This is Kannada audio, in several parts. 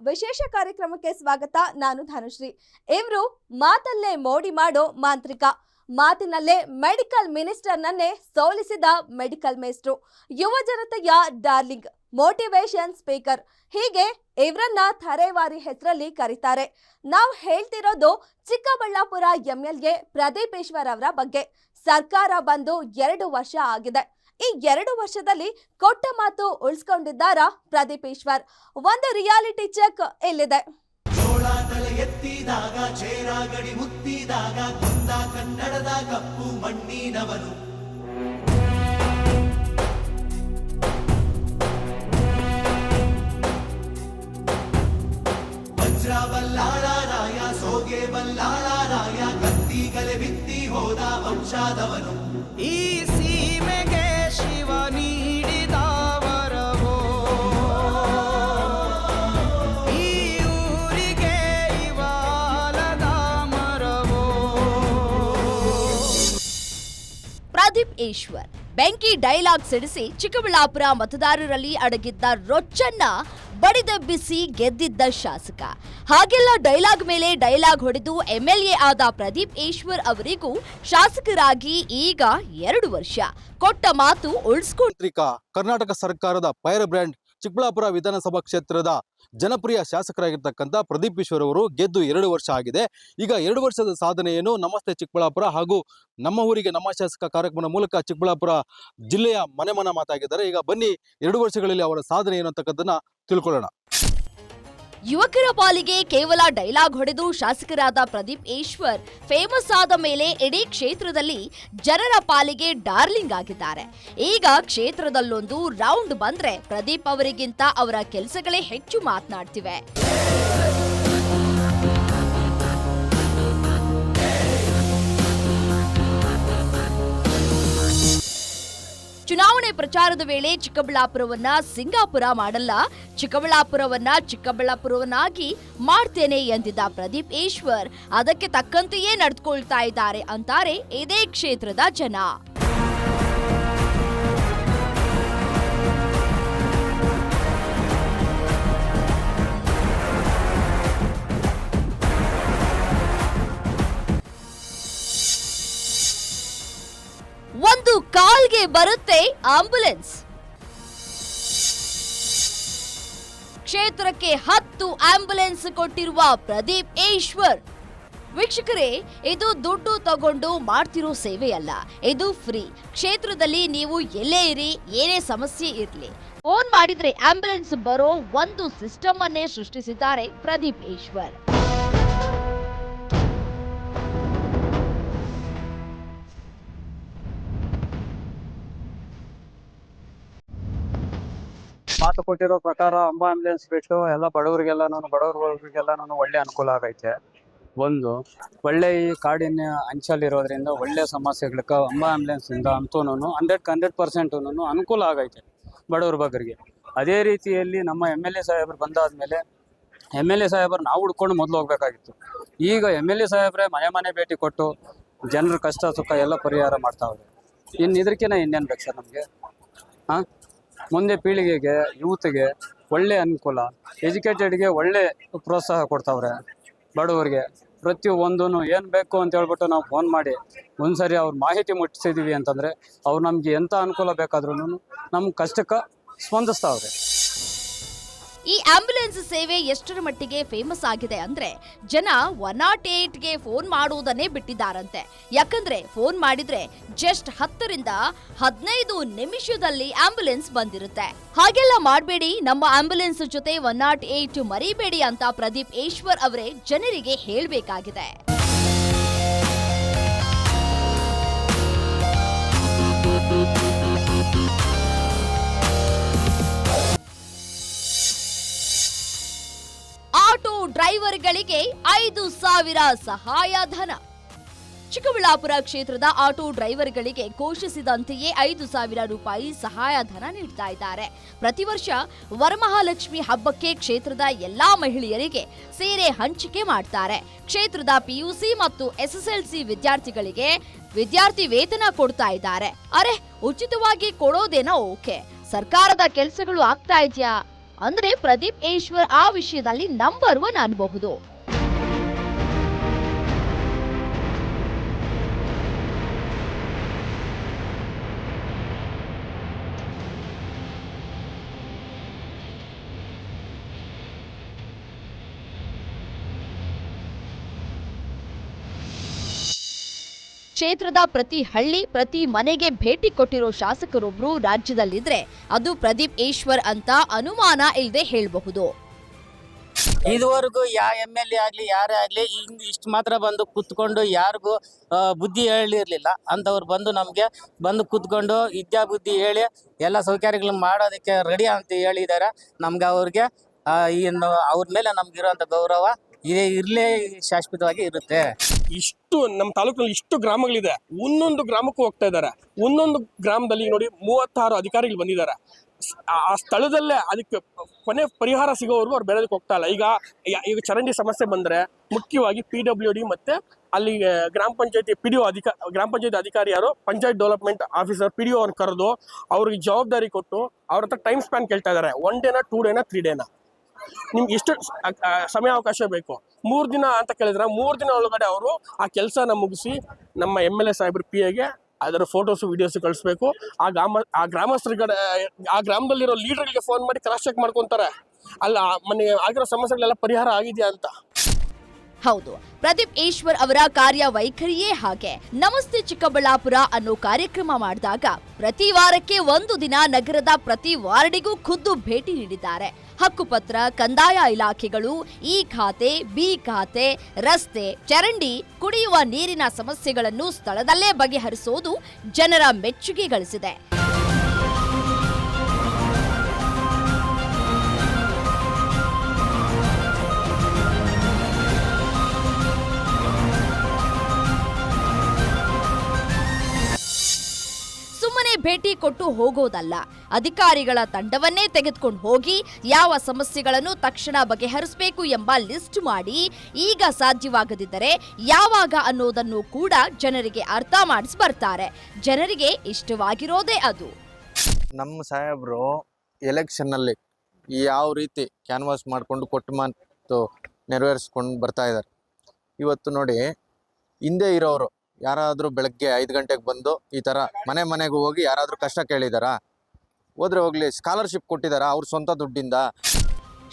ವಿಶೇಷ ಕಾರ್ಯಕ್ರಮಕ್ಕೆ ಸ್ವಾಗತ. ನಾನು ಧನುಶ್ರೀ. ಇವರು ಮಾತಲ್ಲೇ ಮೋಡಿ ಮಾಡೋ ಮಾಂತ್ರಿಕ, ಮಾತಿನಲ್ಲೇ ಮೆಡಿಕಲ್ ಮಿನಿಸ್ಟರ್ನನ್ನೇ ಸೋಲಿಸಿದ ಮೆಡಿಕಲ್ ಮೇಸ್ಟ್ರು, ಯುವ ಜನತೆಯ ಡಾರ್ಲಿಂಗ್, ಮೋಟಿವೇಶನ್ ಸ್ಪೀಕರ್, ಹೀಗೆ ಇವರನ್ನ ಥರೇವಾರಿ ಹೆಸರಲ್ಲಿ ಕರೀತಾರೆ. ನಾವು ಹೇಳ್ತಿರೋದು ಚಿಕ್ಕಬಳ್ಳಾಪುರ ಎಂಎಲ್ಎ ಪ್ರದೀಪ್ ಈಶ್ವರ್ ಅವರ ಬಗ್ಗೆ. ಸರ್ಕಾರ ಬಂದು 2 ವರ್ಷ ಆಗಿದೆ. ಈ 2 ವರ್ಷದಲ್ಲಿ ಕೊಟ್ಟ ಮಾತು ಉಳಿಸ್ಕೊಂಡಿದ್ದಾರಾ ಪ್ರದೀಪ್ ಈಶ್ವರ್? ಒಂದು ರಿಯಾಲಿಟಿ ಚೆಕ್ ಇಲ್ಲಿದೆ. ಎತ್ತಿದಾಗ ಚೇರಾಗಡಿ ಮುತ್ತಿದಾಗ ಕುಂದ ಕನ್ನಡದ ಕಪ್ಪು ಮಣ್ಣಿನವನು, ವಜ್ರ ಬಲ್ಲಾಳರಾಯ ಸೋಗೆ ಬಲ್ಲಾಳರಾಯ ಕತ್ತಿಗಲೆ ಬಿತ್ತಿ ಹೋದ ವಂಶಾದವನು, ಈ ಸೀಮೆಗೆ ಶಿವ ನೀಡಿದ ವರವೋ, ಈ ಊರಿಗೆ ಇವಾಲದ ಮರವೋ. ಪ್ರದೀಪ್ ಈಶ್ವರ್ ಬೆಂಕಿ ಡೈಲಾಗ್ ಸಿಡಿಸಿ ಚಿಕ್ಕಬಳ್ಳಾಪುರ ಮತದಾರರಲ್ಲಿ ಅಡಗಿದ್ದ ರೊಚ್ಚನ್ನ ಬಡಿದೆಬ್ಬಿಸಿ ಗೆದ್ದಿದ್ದ ಶಾಸಕ. ಹಾಗೆಲ್ಲ ಡೈಲಾಗ್ ಮೇಲೆ ಡೈಲಾಗ್ ಹೊಡೆದು ಎಂಎಲ್ಎ ಆದ ಪ್ರದೀಪ್ ಈಶ್ವರ್ ಅವರಿಗೂ ಶಾಸಕರಾಗಿ ಈಗ 2 ವರ್ಷ. ಕೊಟ್ಟ ಮಾತು ಉಳಿಸ್ಕೊಂಡು ಕರ್ನಾಟಕ ಸರ್ಕಾರದ ಫೈರ್ ಬ್ರ್ಯಾಂಡ್ ಚಿಕ್ಕಬಳ್ಳಾಪುರ ವಿಧಾನಸಭಾ ಕ್ಷೇತ್ರದ ಜನಪ್ರಿಯ ಶಾಸಕರಾಗಿರ್ತಕ್ಕಂಥ ಪ್ರದೀಪ್ ಈಶ್ವರ್ ಅವರು ಗೆದ್ದು 2 ವರ್ಷ ಆಗಿದೆ. ಈಗ 2 ವರ್ಷದ ಸಾಧನೆಯನ್ನು ನಮಸ್ತೆ ಚಿಕ್ಕಬಳ್ಳಾಪುರ ಹಾಗೂ ನಮ್ಮ ಊರಿಗೆ ನಮ್ಮ ಶಾಸಕ ಕಾರ್ಯಕ್ರಮದ ಮೂಲಕ ಚಿಕ್ಕಬಳ್ಳಾಪುರ ಜಿಲ್ಲೆಯ ಮನೆ ಮಾತಾಗಿದ್ದಾರೆ. ಈಗ ಬನ್ನಿ 2 ವರ್ಷಗಳಲ್ಲಿ ಅವರ ಸಾಧನೆ ಏನು ಅಂತಕ್ಕಂಥದ್ದನ್ನ ತಿಳ್ಕೊಳ್ಳೋಣ. ಯುವಕರ ಪಾಲಿಗೆ ಕೇವಲ ಡೈಲಾಗ್ ಹೊಡೆದು ಶಾಸಕರಾದ ಪ್ರದೀಪ್ ಈಶ್ವರ್ ಫೇಮಸ್ ಆದ ಮೇಲೆ ಇಡೀ ಕ್ಷೇತ್ರದಲ್ಲಿ ಜನರ ಪಾಲಿಗೆ ಡಾರ್ಲಿಂಗ್ ಆಗಿದ್ದಾರೆ. ಈಗ ಕ್ಷೇತ್ರದಲ್ಲೊಂದು ರೌಂಡ್ ಬಂದ್ರೆ ಪ್ರದೀಪ್ ಅವರಿಗಿಂತ ಅವರ ಕೆಲಸಗಳೇ ಹೆಚ್ಚು ಮಾತನಾಡ್ತಿವೆ. ಚುನಾವಣೆ ಪ್ರಚಾರದ ವೇಳೆ ಚಿಕ್ಕಬಳ್ಳಾಪುರವನ್ನ ಸಿಂಗಾಪುರ ಮಾಡಲ್ಲ, ಚಿಕ್ಕಬಳ್ಳಾಪುರವನ್ನಾಗಿ ಮಾಡ್ತೇನೆ ಎಂದಿದ್ದ ಪ್ರದೀಪ್ ಈಶ್ವರ್ ಅದಕ್ಕೆ ತಕ್ಕಂತೆಯೇ ನಡೆದುಕೊಳ್ತಾ ಇದ್ದಾರೆ ಅಂತಾರೆ ಇದೇ ಕ್ಷೇತ್ರದ ಜನ. ಒಂದು ಕಾಲ್ಗೆ ಬರುತ್ತೆ ಆಂಬ್ಯುಲೆನ್ಸ್. ಕ್ಷೇತ್ರಕ್ಕೆ 10 ಆಂಬ್ಯುಲೆನ್ಸ್ ಕೊಟ್ಟಿರುವ ಪ್ರದೀಪ್ ಈಶ್ವರ್. ವೀಕ್ಷಕರೇ, ಇದು ದುಡ್ಡು ತಗೊಂಡು ಮಾಡ್ತಿರೋ ಸೇವೆಯಲ್ಲ, ಇದು ಫ್ರೀ. ಕ್ಷೇತ್ರದಲ್ಲಿ ನೀವು ಎಲ್ಲೇ ಇರಿ, ಏನೇ ಸಮಸ್ಯೆ ಇರಲಿ, ಫೋನ್ ಮಾಡಿದ್ರೆ ಆಂಬ್ಯುಲೆನ್ಸ್ ಬರೋ ಒಂದು ಸಿಸ್ಟಮ್ ಅನ್ನೇ ಸೃಷ್ಟಿಸಿದ್ದಾರೆ ಪ್ರದೀಪ್ ಈಶ್ವರ್. ಮಾತು ಕೊಟ್ಟಿರೋ ಪ್ರಕಾರ ಆಂಬ್ಯುಲೆನ್ಸ್ ಬಿಟ್ಟು ಎಲ್ಲ ಬಡವರಿಗೆಲ್ಲ ಒಳ್ಳೆ ಅನುಕೂಲ ಆಗೈತೆ. ಒಂದು ಒಳ್ಳೆ ಈ ಕಾಡಿನ ಅಂಚಲ್ಲಿರೋದ್ರಿಂದ ಒಳ್ಳೆ ಸಮಸ್ಯೆಗಳಿಗೆ ಆಂಬ್ಯುಲೆನ್ಸ್ ಇಂದ ಅಂತೂ 100% ಅನುಕೂಲ ಆಗೈತೆ ಬಡವ್ರ ಬಗ್ಗರಿಗೆ. ಅದೇ ರೀತಿಯಲ್ಲಿ ನಮ್ಮ MLA ಸಾಹೇಬರು ಬಂದಾದ್ಮೇಲೆ MLA ಸಾಹೇಬರು ನಾವು ಹುಡ್ಕೊಂಡು ಮೊದಲು ಹೋಗ್ಬೇಕಾಗಿತ್ತು. ಈಗ MLA ಸಾಹೇಬ್ರೆ ಮನೆ ಭೇಟಿ ಕೊಟ್ಟು ಜನರ ಕಷ್ಟ ಸುಖ ಎಲ್ಲ ಪರಿಹಾರ ಮಾಡ್ತಾವ್ರೆ. ಇದಕ್ಕಿಂತ ಇನ್ನೇನು ಬೇಕು ಸರ್ ನಮಗೆ? ಮುಂದೆ ಪೀಳಿಗೆಗೆ ಯೂತ್ಗೆ ಒಳ್ಳೆ ಅನುಕೂಲ, ಎಜುಕೇಟೆಡ್ಗೆ ಒಳ್ಳೆ ಪ್ರೋತ್ಸಾಹ ಕೊಡ್ತಾವ್ರೆ. ಬಡವರಿಗೆ ಪ್ರತಿಯೊಂದೂ ಏನು ಬೇಕು ಅಂತ ಹೇಳ್ಬಿಟ್ಟು ನಾವು ಫೋನ್ ಮಾಡಿ ಒಂದ್ಸರಿ ಅವ್ರ ಮಾಹಿತಿ ಮುಟ್ಟಿಸಿದೀವಿ ಅಂತಂದರೆ ಅವ್ರು ನಮಗೆ ಎಂಥ ಅನುಕೂಲ ಬೇಕಾದ್ರೂ ನಮ್ಮ ಕಷ್ಟಕ್ಕೆ ಸ್ಪಂದಿಸ್ತಾವ್ರೆ. ಈ ಆಂಬ್ಯುಲೆನ್ಸ್ ಸೇವೆ ಎಷ್ಟರ ಮಟ್ಟಿಗೆ ಫೇಮಸ್ ಆಗಿದೆ ಅಂದ್ರೆ ಜನ 108ಗೆ ಫೋನ್ ಮಾಡುವುದನ್ನೇ ಬಿಟ್ಟಿದ್ದಾರಂತೆ. ಯಾಕಂದ್ರೆ ಫೋನ್ ಮಾಡಿದ್ರೆ ಜಸ್ಟ್ 10 ರಿಂದ 15 ನಿಮಿಷದಲ್ಲಿ ಆಂಬ್ಯುಲೆನ್ಸ್ ಬಂದಿರುತ್ತೆ. ಹಾಗೆಲ್ಲ ಮಾಡಬೇಡಿ, ನಮ್ಮ ಆಂಬ್ಯುಲೆನ್ಸ್ ಜೊತೆ 108 ಮರಿಬೇಡಿ ಅಂತ ಪ್ರದೀಪ್ ಈಶ್ವರ್ ಅವರೇ ಜನರಿಗೆ ಹೇಳಬೇಕಾಗಿದೆ. ಆಟೋ ಡ್ರೈವರ್ಗಳಿಗೆ 5,000 ಸಹಾಯಧನ. ಚಿಕ್ಕಬಳ್ಳಾಪುರ ಕ್ಷೇತ್ರದ ಆಟೋ ಡ್ರೈವರ್ಗಳಿಗೆ ಘೋಷಿಸಿದಂತೆಯೇ 5,000 ರೂಪಾಯಿ ಸಹಾಯಧನ ನೀಡ್ತಾ ಇದ್ದಾರೆ. ಪ್ರತಿ ವರ್ಷ ವರಮಹಾಲಕ್ಷ್ಮಿ ಹಬ್ಬಕ್ಕೆ ಕ್ಷೇತ್ರದ ಎಲ್ಲಾ ಮಹಿಳೆಯರಿಗೆ ಸೀರೆ ಹಂಚಿಕೆ ಮಾಡ್ತಾರೆ. ಕ್ಷೇತ್ರದ PUC ಮತ್ತು SSLC ವಿದ್ಯಾರ್ಥಿಗಳಿಗೆ ವಿದ್ಯಾರ್ಥಿ ವೇತನ ಕೊಡ್ತಾ ಇದ್ದಾರೆ. ಅರೆ, ಉಚಿತವಾಗಿ ಕೊಡೋದೇನೋ ಓಕೆ, ಸರ್ಕಾರದ ಕೆಲಸಗಳು ಆಗ್ತಾ ಇದೆಯಾ ಅಂದ್ರೆ ಪ್ರದೀಪ್ ಈಶ್ವರ್ ಆ ವಿಷಯದಲ್ಲಿ ನಂಬರ್ 1 ಅನ್ನಬಹುದು. ಕ್ಷೇತ್ರದ ಪ್ರತಿ ಹಳ್ಳಿ ಪ್ರತಿ ಮನೆಗೆ ಭೇಟಿ ಕೊಟ್ಟಿರೋ ಶಾಸಕರೊಬ್ರು ರಾಜ್ಯದಲ್ಲಿದ್ರೆ ಅದು ಪ್ರದೀಪ್ ಈಶ್ವರ್ ಅಂತ ಅನುಮಾನ ಇಲ್ಲದೆ ಹೇಳಬಹುದು. ಇದುವರೆಗೂ MLA ಆಗ್ಲಿ ಯಾರೇ ಆಗ್ಲಿ ಇಷ್ಟು ಮಾತ್ರ ಬಂದು ಕುತ್ಕೊಂಡು ಯಾರಿಗೂ ಬುದ್ಧಿ ಹೇಳಿರ್ಲಿಲ್ಲ. ಅಂತವ್ರು ಬಂದು ನಮ್ಗೆ ಬಂದು ಕುತ್ಕೊಂಡು ವಿದ್ಯಾ ಬುದ್ಧಿ ಹೇಳಿ ಎಲ್ಲ ಸೌಕರ್ಯಗಳನ್ನ ಮಾಡೋದಕ್ಕೆ ರೆಡಿ ಅಂತ ಹೇಳಿದ್ದಾರೆ. ನಮ್ಗೆ ಅವ್ರಿಗೆ ಇನ್ನು ಅವ್ರ ಮೇಲೆ ನಮ್ಗಿರುವಂತ ಗೌರವ ಇರ್ಲೇ ಶಾಶ್ವತವಾಗಿ ಇರುತ್ತೆ. ಇಷ್ಟು ನಮ್ಮ ತಾಲೂಕಿನಲ್ಲಿ ಇಷ್ಟು ಗ್ರಾಮಗಳಿದೆ, ಒಂದೊಂದು ಗ್ರಾಮಕ್ಕೂ ಹೋಗ್ತಾ ಇದ್ದಾರೆ. ಒಂದೊಂದು ಗ್ರಾಮದಲ್ಲಿ ನೋಡಿ 36 ಅಧಿಕಾರಿಗಳು ಬಂದಿದ್ದಾರೆ. ಆ ಸ್ಥಳದಲ್ಲೇ ಅದಕ್ಕೆ ಕೊನೆ ಪರಿಹಾರ ಸಿಗೋವರೆಗೂ ಅವ್ರು ಬೇರೆದಕ್ಕೆ ಹೋಗ್ತಾ ಇಲ್ಲ. ಈಗ ಚರಂಡಿ ಸಮಸ್ಯೆ ಬಂದ್ರೆ ಮುಖ್ಯವಾಗಿ PWD ಮತ್ತೆ ಅಲ್ಲಿ ಗ್ರಾಮ ಪಂಚಾಯತಿ PDO ಗ್ರಾಮ ಪಂಚಾಯತಿ ಅಧಿಕಾರಿ ಯಾರು ಪಂಚಾಯತ್ ಡೆವಲಪ್ಮೆಂಟ್ ಆಫೀಸರ್ PDO ಅವ್ರನ್ನ ಕರೆದು ಅವ್ರಿಗೆ ಜವಾಬ್ದಾರಿ ಕೊಟ್ಟು ಅವ್ರ ಹತ್ರ ಟೈಮ್ ಸ್ಪ್ಯಾನ್ ಕೇಳ್ತಾ ಇದ್ದಾರೆ. 1 ಡೇನ 2 ಡೇನ 3 ಡೇನ ನಿಮ್ಗೆ ಎಷ್ಟು ಸಮಯಾವಕಾಶ ಬೇಕು? 3 ದಿನ ಅಂತ ಕೇಳಿದ್ರೆ 3 ದಿನ ಒಳಗಡೆ ಅವರು ಆ ಕೆಲಸನ ಮುಗಿಸಿ ನಮ್ಮ MLA ಸಾಹೇಬ್ರ PAಗೆ ಅದರ ಫೋಟೋಸು ವಿಡಿಯೋಸ್ ಕಳಿಸ್ಬೇಕು. ಆ ಗ್ರಾಮಸ್ಥರಿಗೆ ಆ ಗ್ರಾಮದಲ್ಲಿರೋ ಲೀಡರ್ಗೆ ಫೋನ್ ಮಾಡಿ ಕ್ರಾಸ್ ಚೆಕ್ ಮಾಡ್ಕೊಂತಾರೆ, ಅಲ್ಲ ಮನೆ ಆಗಿರೋ ಸಮಸ್ಯೆಗಳೆಲ್ಲ ಪರಿಹಾರ ಆಗಿದೆಯಾ ಅಂತ. ಹೌದು, ಪ್ರದೀಪ್ ಈಶ್ವರ್ ಅವರ ಕಾರ್ಯವೈಖರಿಯೇ ಹಾಗೆ. ನಮಸ್ತೆ ಚಿಕ್ಕಬಳ್ಳಾಪುರ ಅನ್ನೋ ಕಾರ್ಯಕ್ರಮ ಮಾಡಿದಾಗ ಪ್ರತಿ ವಾರಕ್ಕೆ 1 ದಿನ ನಗರದ ಪ್ರತಿ ವಾರ್ಡಿಗೂ ಖುದ್ದು ಭೇಟಿ ನೀಡಿದ್ದಾರೆ. ಹಕ್ಕುಪತ್ರ, ಕಂದಾಯ ಇಲಾಖೆಗಳು, ಈ ಖಾತೆ, ಬಿ ಖಾತೆ, ರಸ್ತೆ, ಚರಂಡಿ, ಕುಡಿಯುವ ನೀರಿನ ಸಮಸ್ಯೆಗಳನ್ನು ಸ್ಥಳದಲ್ಲೇ ಬಗೆಹರಿಸೋದು ಜನರ ಮೆಚ್ಚುಗೆ ಗಳಿಸಿದೆ. ಸುಮ್ಮನೆ ಭೇಟಿ ಕೊಟ್ಟು ಹೋಗೋದಲ್ಲ, ಅಧಿಕಾರಿಗಳ ತಂಡವನ್ನೇ ತೆಗೆದುಕೊಂಡು ಹೋಗಿ ಯಾವ ಸಮಸ್ಯೆಗಳನ್ನು ತಕ್ಷಣ ಬಗೆಹರಿಸಬೇಕು ಎಂಬ ಲಿಸ್ಟ್ ಮಾಡಿ ಈಗ ಸಾಧ್ಯವಾಗದಿದ್ದರೆ ಯಾವಾಗ ಅನ್ನೋದನ್ನು ಕೂಡ ಜನರಿಗೆ ಅರ್ಥ ಮಾಡಿಸಿ ಬರ್ತಾರೆ. ಜನರಿಗೆ ಇಷ್ಟವಾಗಿರೋದೇ ಅದು. ನಮ್ಮ ಸಾಹೇಬರು ಎಲೆಕ್ಷನ್ನಲ್ಲಿ ಯಾವ ರೀತಿ ಕ್ಯಾನ್ವಾಸ್ ಮಾಡಿಕೊಂಡು ಕೊಟ್ಟು ಮಾತು ನೆರವೇರಿಸ್ಕೊಂಡು ಬರ್ತಾ ಇದ್ದಾರೆ. ಇವತ್ತು ನೋಡಿ, ಹಿಂದೆ ಇರೋರು ಯಾರಾದರೂ ಬೆಳಗ್ಗೆ 5 ಗಂಟೆಗೆ ಬಂದು ಈ ಥರ ಮನೆಗೂ ಹೋಗಿ ಯಾರಾದರೂ ಕಷ್ಟ ಕೇಳಿದಾರಾ? ಹೋದ್ರೆ ಹೋಗ್ಲಿ, ಸ್ಕಾಲರ್ಶಿಪ್ ಕೊಟ್ಟಿದ್ದಾರಾ ಅವ್ರ ಸ್ವಂತ ದುಡ್ಡಿಂದ?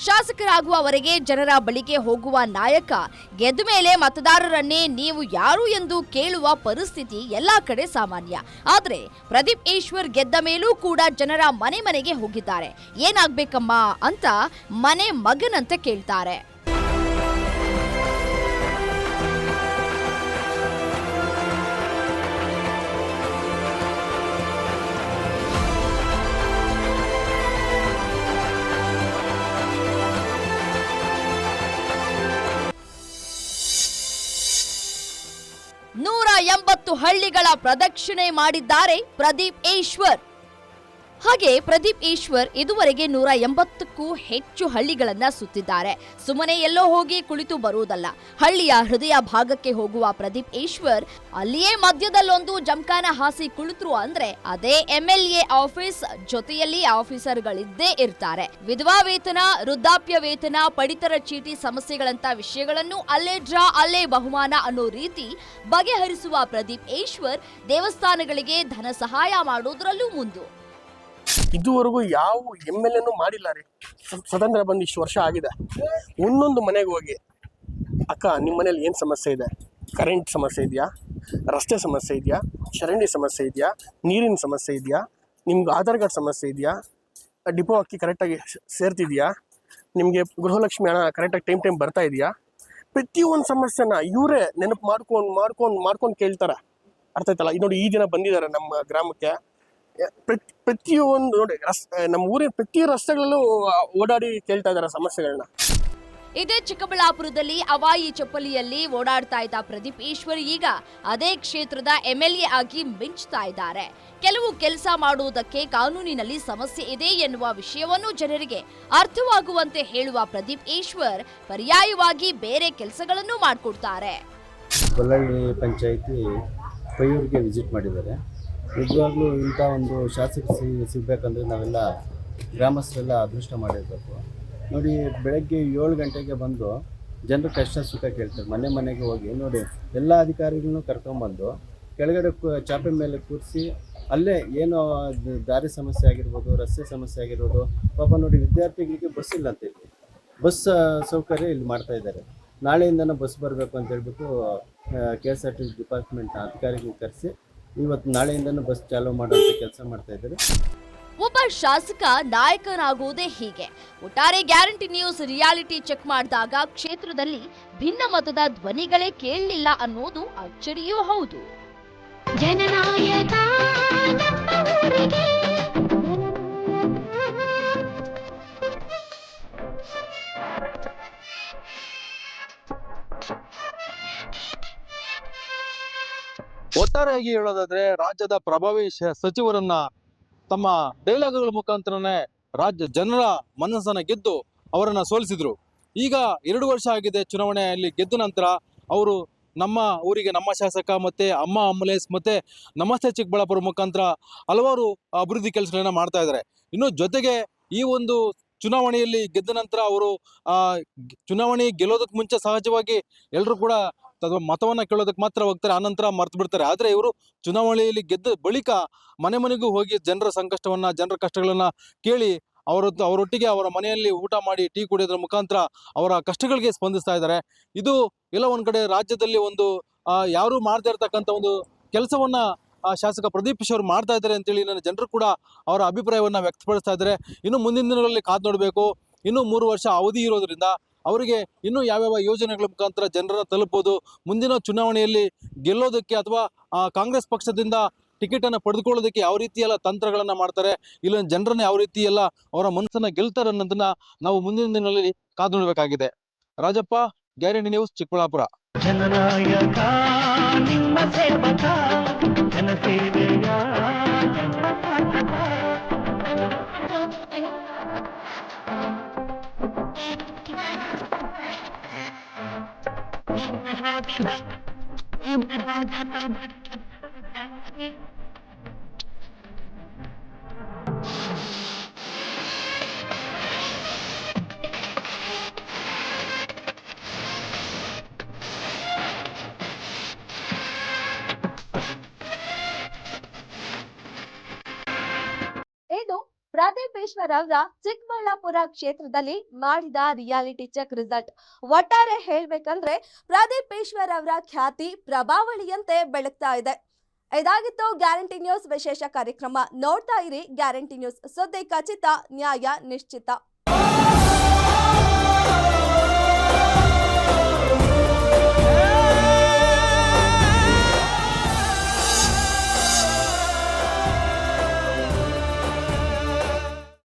ಶಾಸಕರಾಗುವವರೆಗೆ ಜನರ ಬಳಿಗೆ ಹೋಗುವ ನಾಯಕ ಗೆದ್ದ ಮೇಲೆ ಮತದಾರರನ್ನೇ ನೀವು ಯಾರು ಎಂದು ಕೇಳುವ ಪರಿಸ್ಥಿತಿ ಎಲ್ಲಾ ಕಡೆ ಸಾಮಾನ್ಯ. ಆದ್ರೆ ಪ್ರದೀಪ್ ಈಶ್ವರ್ ಗೆದ್ದ ಮೇಲೂ ಕೂಡ ಜನರ ಮನೆಗೆ ಹೋಗಿದ್ದಾರೆ. ಏನಾಗ್ಬೇಕಮ್ಮ ಅಂತ ಮನೆ ಮಗನಂತೆ ಕೇಳ್ತಾರೆ. ನೂರ 80 ಹಳ್ಳಿಗಳ ಪ್ರದಕ್ಷಿಣೆ ಮಾಡಿದ್ದಾರೆ ಪ್ರದೀಪ್ ಈಶ್ವರ್. ಹಾಗೆ ಪ್ರದೀಪ್ ಈಶ್ವರ್ ಇದುವರೆಗೆ 180ಕ್ಕೂ ಹೆಚ್ಚು ಹಳ್ಳಿಗಳನ್ನ ಸುತ್ತಿದ್ದಾರೆ. ಸುಮ್ಮನೆ ಎಲ್ಲೋ ಹೋಗಿ ಕುಳಿತು ಬರುವುದಲ್ಲ, ಹಳ್ಳಿಯ ಹೃದಯ ಭಾಗಕ್ಕೆ ಹೋಗುವ ಪ್ರದೀಪ್ ಈಶ್ವರ್ ಅಲ್ಲಿಯೇ ಮಧ್ಯದಲ್ಲೊಂದು ಜಮಖಾನ ಹಾಸಿ ಕುಳಿತರು ಅಂದ್ರೆ ಅದೇ MLA ಆಫೀಸ್. ಜೊತೆಯಲ್ಲಿ ಆಫೀಸರ್ಗಳಿದ್ದೇ ಇರ್ತಾರೆ. ವಿಧವಾ ವೇತನ, ವೃದ್ಧಾಪ್ಯ ವೇತನ, ಪಡಿತರ ಚೀಟಿ ಸಮಸ್ಯೆಗಳಂತ ವಿಷಯಗಳನ್ನು ಅಲ್ಲೇ ಡ್ರಾ ಅಲ್ಲೇ ಬಹುಮಾನ ಅನ್ನೋ ರೀತಿ ಬಗೆಹರಿಸುವ ಪ್ರದೀಪ್ ಈಶ್ವರ್ ದೇವಸ್ಥಾನಗಳಿಗೆ ಧನ ಸಹಾಯ ಮಾಡೋದ್ರಲ್ಲೂ ಮುಂದು. ಇದುವರೆಗೂ ಯಾವ MLAನೂ ಮಾಡಿಲ್ಲ ರೀ. ಸ್ವತಂತ್ರ ಬಂದು ಇಷ್ಟು ವರ್ಷ ಆಗಿದೆ. ಒಂದೊಂದು ಮನೆಗೆ ಹೋಗಿ, ಅಕ್ಕ ನಿಮ್ಮ ಮನೇಲಿ ಏನು ಸಮಸ್ಯೆ ಇದೆ? ಕರೆಂಟ್ ಸಮಸ್ಯೆ ಇದೆಯಾ? ರಸ್ತೆ ಸಮಸ್ಯೆ ಇದೆಯಾ? ಚರಂಡಿ ಸಮಸ್ಯೆ ಇದೆಯಾ? ನೀರಿನ ಸಮಸ್ಯೆ ಇದೆಯಾ? ನಿಮ್ಗೆ ಆಧಾರ್ ಕಾರ್ಡ್ ಸಮಸ್ಯೆ ಇದೆಯಾ? ಡಿಪೋ ಅಕ್ಕಿ ಕರೆಕ್ಟಾಗಿ ಸೇರ್ತಿದೆಯಾ? ನಿಮಗೆ ಗೃಹಲಕ್ಷ್ಮಿ ಹಣ ಕರೆಕ್ಟಾಗಿ ಟೈಮ್ ಬರ್ತಾ ಇದೆಯಾ? ಪ್ರತಿಯೊಂದು ಸಮಸ್ಯೆನ ಇವರೇ ನೆನಪು ಮಾಡ್ಕೊಂಡು ಕೇಳ್ತಾರೆ. ಅರ್ಥ ಆಯ್ತಲ್ಲ? ಇದು ನೋಡಿ, ಈ ದಿನ ಬಂದಿದ್ದಾರೆ ನಮ್ಮ ಗ್ರಾಮಕ್ಕೆ. ಪ್ರತಿಯೊಂದು ನೋಡಿ, ನಮ್ಮ ಊರಿನ ಪ್ರತಿ ರಸ್ತೆಗಳಲ್ಲೂ ಓಡಾಡಿ ಕೇಳ್ತಾ ಇದ್ದಾರೆ ಸಮಸ್ಯೆಗಳನ್ನ. ಇದೇ ಚಿಕ್ಕಬಳ್ಳಾಪುರದಲ್ಲಿ ಅವಾಯಿ ಚಪ್ಪಲಿಯಲ್ಲಿ ಓಡಾಡ್ತಾ ಇದ್ದ ಪ್ರದೀಪ್ ಈಶ್ವರ್ ಈಗ ಅದೇ ಕ್ಷೇತ್ರದ MLA ಆಗಿ ಮಿಂಚ್ತಾ ಇದ್ದಾರೆ. ಕೆಲವು ಕೆಲಸ ಮಾಡುವುದಕ್ಕೆ ಕಾನೂನಿನಲ್ಲಿ ಸಮಸ್ಯೆ ಇದೆ ಎನ್ನುವ ವಿಷಯವನ್ನು ಜನರಿಗೆ ಅರ್ಥವಾಗುವಂತೆ ಹೇಳುವ ಪ್ರದೀಪ್ ಈಶ್ವರ್ ಪರ್ಯಾಯವಾಗಿ ಬೇರೆ ಕೆಲಸಗಳನ್ನು ಮಾಡಿಕೊಡ್ತಾರೆ. ಗೊಲ್ಲಹಳ್ಳಿ ಪಂಚಾಯಿತಿ ಪೈಯೂರಿಗೆ ವಿಸಿಟ್ ಮಾಡಿದ್ದಾರೆ. ನಿಜವಾಗ್ಲೂ ಇಂಥ ಒಂದು ಶಾಸಕ ಸಿಗಬೇಕಂದ್ರೆ ನಾವೆಲ್ಲ ಗ್ರಾಮಸ್ಥರೆಲ್ಲ ಅದೃಷ್ಟ ಮಾಡಿರಬೇಕು. ನೋಡಿ, ಬೆಳಗ್ಗೆ 7 ಗಂಟೆಗೆ ಬಂದು ಜನರು ಕಷ್ಟ ಸುಖ ಕೇಳ್ತಾರೆ. ಮನೆ ಮನೆಗೆ ಹೋಗಿ ನೋಡಿ, ಎಲ್ಲ ಅಧಿಕಾರಿಗಳನ್ನು ಕರ್ಕೊಂಬಂದು ಕೆಳಗಡೆ ಚಾಪೆ ಮೇಲೆ ಕೂರಿಸಿ ಅಲ್ಲೇ ಏನೋ ದಾರಿ ಸಮಸ್ಯೆ ಆಗಿರ್ಬೋದು, ರಸ್ತೆ ಸಮಸ್ಯೆ ಆಗಿರ್ಬೋದು. ಪಾಪ ನೋಡಿ, ವಿದ್ಯಾರ್ಥಿಗಳಿಗೆ ಬಸ್ ಇಲ್ಲ ಅಂತ ಇಲ್ಲಿ, ಬಸ್ ಸೌಕರ್ಯ ಇಲ್ಲಿ ಮಾಡ್ತಾ ಇದ್ದಾರೆ. ನಾಳೆಯಿಂದನೂ ಬಸ್ ಬರಬೇಕು ಅಂತ ಹೇಳ್ಬಿಟ್ಟು KSRTC ಡಿಪಾರ್ಟ್ಮೆಂಟ್ ಅಧಿಕಾರಿಗಳು ಕರೆಸಿ ಇವತ್ತು ನಾಳೆಯಿಂದನೂ ಬಸ್ ಚಾಲೂ ಮಾಡುವಂಥ ಕೆಲಸ ಮಾಡ್ತಾ ಇದ್ದಾರೆ. ಒಬ್ಬ ಶಾಸಕ ನಾಯಕನಾಗುವುದೇ ಹೀಗೆ. ಒಟ್ಟಾರೆ ಗ್ಯಾರಂಟಿ ನ್ಯೂಸ್ ರಿಯಾಲಿಟಿ ಚೆಕ್ ಮಾಡಿದಾಗ ಕ್ಷೇತ್ರದಲ್ಲಿ ಭಿನ್ನ ಮತದ ಧ್ವನಿಗಳೇ ಕೇಳಲಿಲ್ಲ ಅನ್ನೋದು ಅಚ್ಚರಿಯೂ ಹೌದು. ಜನನಾಯಕ ನಮ್ಮ ಊರಿಗೆ. ಒಟ್ಟಾರೆಯಾಗಿ ಹೇಳೋದಾದ್ರೆ ರಾಜ್ಯದ ಪ್ರಭಾವಿ ಸಚಿವರನ್ನ ತಮ್ಮ ಡೈಲಾಗ್ಗಳ ಮುಖಾಂತರನೇ ರಾಜ್ಯ ಜನರ ಮನಸ್ಸನ್ನ ಗೆದ್ದು ಅವರನ್ನ ಸೋಲಿಸಿದ್ರು. ಈಗ 2 ವರ್ಷ ಆಗಿದೆ ಚುನಾವಣೆಯಲ್ಲಿ ಗೆದ್ದ ನಂತರ ಅವರು ನಮ್ಮ ಊರಿಗೆ ನಮ್ಮ ಶಾಸಕ ಮತ್ತೆ ಅಮ್ಮ ಆಂಬುಲೆನ್ಸ್ ಮತ್ತೆ ನಮಸ್ತೆ ಚಿಕ್ಕಬಳ್ಳಾಪುರ ಮುಖಾಂತರ ಹಲವಾರು ಅಭಿವೃದ್ಧಿ ಕೆಲಸಗಳನ್ನ ಮಾಡ್ತಾ ಇದ್ದಾರೆ. ಇನ್ನು ಜೊತೆಗೆ ಈ ಒಂದು ಚುನಾವಣೆಯಲ್ಲಿ ಗೆದ್ದ ನಂತರ ಅವರು ಚುನಾವಣೆ ಗೆಲ್ಲೋದಕ್ಕೆ ಮುಂಚೆ ಸಹಜವಾಗಿ ಎಲ್ಲರೂ ಕೂಡ ಮತವನ್ನ ಕೇಳೋದಕ್ಕೆ ಮಾತ್ರ ಹೋಗ್ತಾರೆ, ಆನಂತರ ಮರ್ತು ಬಿಡ್ತಾರೆ. ಆದ್ರೆ ಇವರು ಚುನಾವಣೆಯಲ್ಲಿ ಗೆದ್ದ ಬಳಿಕ ಮನೆ ಮನೆಗೂ ಹೋಗಿ ಜನರ ಸಂಕಷ್ಟವನ್ನ, ಜನರ ಕಷ್ಟಗಳನ್ನ ಕೇಳಿ ಅವರೊಟ್ಟಿಗೆ ಅವರ ಮನೆಯಲ್ಲಿ ಊಟ ಮಾಡಿ ಟೀ ಕುಡಿಯೋದ್ರ ಮುಖಾಂತರ ಅವರ ಕಷ್ಟಗಳಿಗೆ ಸ್ಪಂದಿಸ್ತಾ ಇದ್ದಾರೆ. ಇದು ಎಲ್ಲ ಒಂದ್ ಕಡೆ ರಾಜ್ಯದಲ್ಲಿ ಒಂದು ಯಾರು ಮಾಡ್ತಾ ಇರ್ತಕ್ಕಂಥ ಒಂದು ಕೆಲಸವನ್ನ ಶಾಸಕ ಪ್ರದೀಪ್ ಈಶ್ವರ್ ಮಾಡ್ತಾ ಇದ್ದಾರೆ ಅಂತೇಳಿ ನನ್ನ ಜನರು ಕೂಡ ಅವರ ಅಭಿಪ್ರಾಯವನ್ನ ವ್ಯಕ್ತಪಡಿಸ್ತಾ ಇದ್ದಾರೆ. ಇನ್ನು ಮುಂದಿನ ದಿನಗಳಲ್ಲಿ ಕಾದು ನೋಡಬೇಕು. ಇನ್ನು 3 ವರ್ಷ ಅವಧಿ ಇರೋದ್ರಿಂದ ಅವರಿಗೆ ಇನ್ನೂ ಯಾವ್ಯಾವ ಯೋಜನೆಗಳ ಮುಖಾಂತರ ಜನರನ್ನ ತಲುಪಬಹುದು, ಮುಂದಿನ ಚುನಾವಣೆಯಲ್ಲಿ ಗೆಲ್ಲೋದಕ್ಕೆ ಅಥವಾ ಕಾಂಗ್ರೆಸ್ ಪಕ್ಷದಿಂದ ಟಿಕೆಟ್ ಅನ್ನ ಪಡೆದುಕೊಳ್ಳೋದಕ್ಕೆ ಯಾವ ರೀತಿ ಎಲ್ಲ ತಂತ್ರಗಳನ್ನ ಮಾಡ್ತಾರೆ, ಇಲ್ಲ ಜನರನ್ನ ಯಾವ ರೀತಿ ಎಲ್ಲ ಅವರ ಮನಸ್ಸನ್ನ ಗೆಲ್ತಾರೆ ಅನ್ನೋದನ್ನ ನಾವು ಮುಂದಿನ ದಿನಗಳಲ್ಲಿ ಕಾದು ನೋಡಬೇಕಾಗಿದೆ. Rajappa, guarantee news, Chikkaballapur. ಜನನಾಯಕ ನಿಮ್ಮ ಸೇವಕ, ಜನಸೇವೆಯ ಇದು ಪ್ರದೀಪ್ ಈಶ್ವರ್ ಅವರ ಚಿಕ್ಕಬಳ್ಳಾಪುರ ಕ್ಷೇತ್ರದಲ್ಲಿ ಮಾಡಿದ ರಿಯಾಲಿಟಿ ಚೆಕ್ ರಿಸಲ್ಟ್. ಒಟ್ಟಾರೆ ಹೇಳ್ಬೇಕಂದ್ರೆ ಪ್ರದೀಪ್ ಈಶ್ವರ್ ಅವರ ಖ್ಯಾತಿ ಪ್ರಭಾವಳಿಯಂತೆ ಬೆಳಗ್ತಾ ಇದೆ. ಇದಾಗಿತ್ತು ಗ್ಯಾರಂಟಿ ನ್ಯೂಸ್ ವಿಶೇಷ ಕಾರ್ಯಕ್ರಮ. ನೋಡ್ತಾ ಇರಿ ಗ್ಯಾರಂಟಿ ನ್ಯೂಸ್, ಸುದ್ದಿ ಖಚಿತ, ನ್ಯಾಯ ನಿಶ್ಚಿತ.